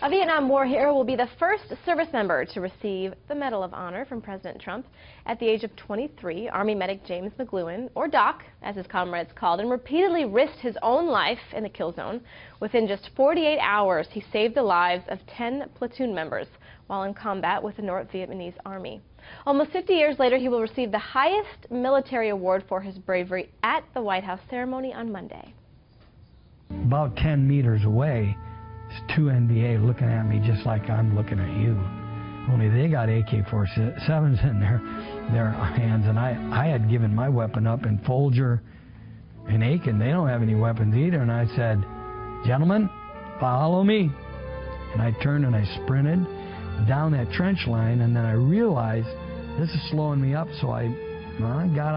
A Vietnam War hero will be the first service member to receive the Medal of Honor from President Trump. At the age of 23, Army medic James McLuhan, or Doc, as his comrades called him, repeatedly risked his own life in the kill zone. Within just 48 hours, he saved the lives of 10 platoon members while in combat with the North Vietnamese Army. Almost 50 years later, he will receive the highest military award for his bravery at the White House ceremony on Monday. About 10 meters away, there's two NBA looking at me just like I'm looking at you. Only they got AK-47s in their hands, and I had given my weapon up, and Folger and Aiken, they don't have any weapons either. And I said, "Gentlemen, follow me." And I turned and I sprinted down that trench line, and then I realized this is slowing me up, so I got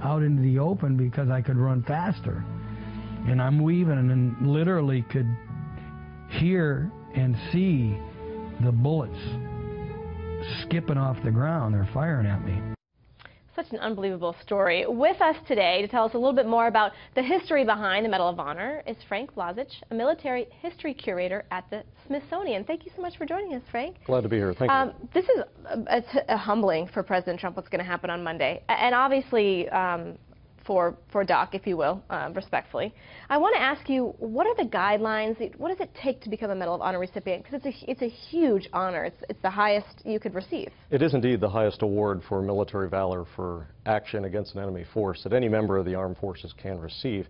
out into the open because I could run faster. And I'm weaving and literally could hear and see the bullets skipping off the ground. They're firing at me. Such an unbelievable story. With us today to tell us a little bit more about the history behind the Medal of Honor is Frank Blazich, a military history curator at the Smithsonian. Thank you so much for joining us, Frank. Glad to be here. Thank you. This is humbling for President Trump, what's going to happen on Monday. And obviously, for Doc, if you will, respectfully. I want to ask you, what are the guidelines? What does it take to become a Medal of Honor recipient? Because it's a huge honor. It's the highest you could receive. It is indeed the highest award for military valor for action against an enemy force that any member of the armed forces can receive.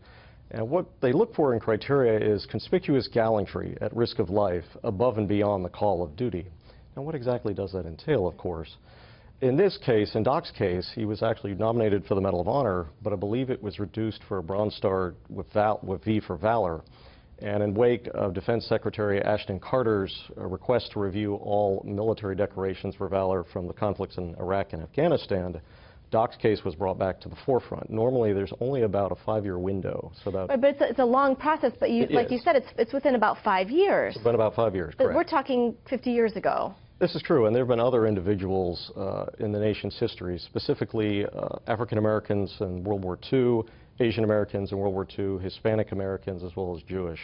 And what they look for in criteria is conspicuous gallantry at risk of life above and beyond the call of duty. Now, what exactly does that entail, of course? In this case, in Doc's case, he was actually nominated for the Medal of Honor, but I believe it was reduced for a Bronze Star with V for Valor. And in wake of Defense Secretary Ashton Carter's request to review all military decorations for valor from the conflicts in Iraq and Afghanistan, Doc's case was brought back to the forefront. Normally, there's only about a 5-year window. So that but it's a long process, but like you said, it's within about 5 years. It's been about 5 years, correct. But we're talking 50 years ago. This is true, and there have been other individuals in the nation's history, specifically African Americans in World War II, Asian Americans in World War II, Hispanic Americans, as well as Jewish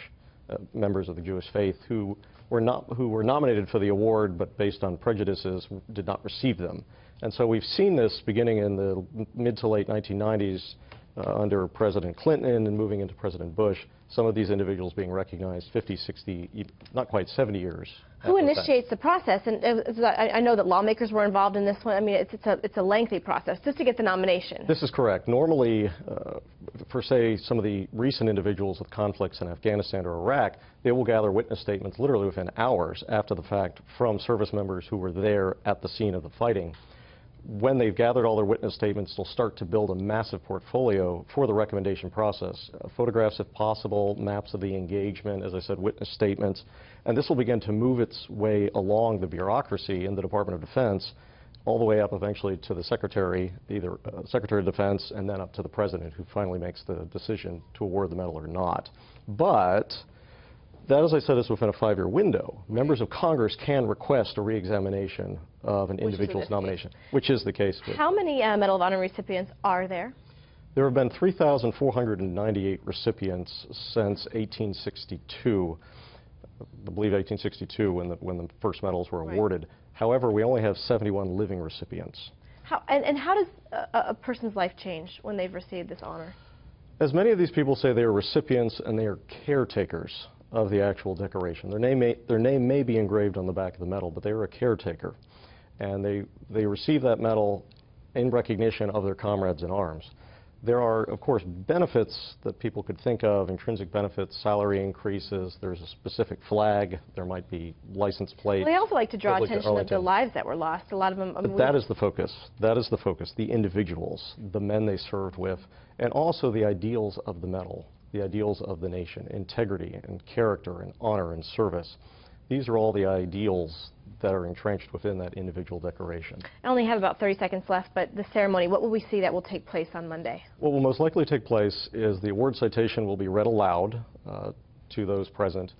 members of the Jewish faith who were nominated for the award, but based on prejudices did not receive them. And so we've seen this beginning in the mid to late 1990s under President Clinton and moving into President Bush, some of these individuals being recognized 50, 60, not quite 70 years. Who initiates the process? And I know that lawmakers were involved in this one. I mean, it's a lengthy process just to get the nomination. This is correct. Normally, for, say, some of the recent individuals with conflicts in Afghanistan or Iraq, they will gather witness statements literally within hours after the fact from service members who were there at the scene of the fighting. When they've gathered all their witness statements, they'll start to build a massive portfolio for the recommendation process. Photographs, if possible, maps of the engagement, as I said, witness statements. And this will begin to move its way along the bureaucracy in the Department of Defense, all the way up eventually to the Secretary, either Secretary of Defense, and then up to the President, who finally makes the decision to award the medal or not. But that, as I said, is within a 5-year window. Members of Congress can request a re-examination of an individual's nomination, which is the case. How many Medal of Honor recipients are there? There have been 3,498 recipients since 1862. I believe 1862 when the first medals were awarded. Right. However, we only have 71 living recipients. And how does a person's life change when they've received this honor? As many of these people say, they are recipients and they are caretakers of the actual decoration. Their name may be engraved on the back of the medal, but they are a caretaker. And they receive that medal in recognition of their comrades in arms. There are, of course, benefits that people could think of, intrinsic benefits, salary increases, there's a specific flag, there might be license plates. Well, they also like to draw attention to the lives that were lost. A lot of them... But that is the focus. That is the focus, the individuals, the men they served with, and also the ideals of the medal, the ideals of the nation, integrity and character and honor and service. These are all the ideals that are entrenched within that individual decoration. I only have about 30 seconds left, but the ceremony, what will we see that will take place on Monday? What will most likely take place is the award citation will be read aloud to those present.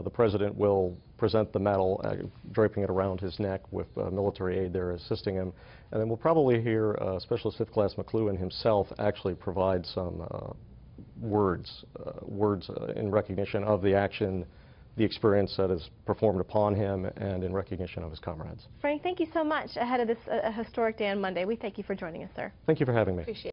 The President will present the medal, draping it around his neck with military aid there assisting him. And then we'll probably hear Specialist Fifth Class McLuhan himself actually provide some words in recognition of the action the experience that is performed upon him and in recognition of his comrades. Frank, thank you so much ahead of this historic day on Monday. We thank you for joining us, sir. Thank you for having me. Appreciate it.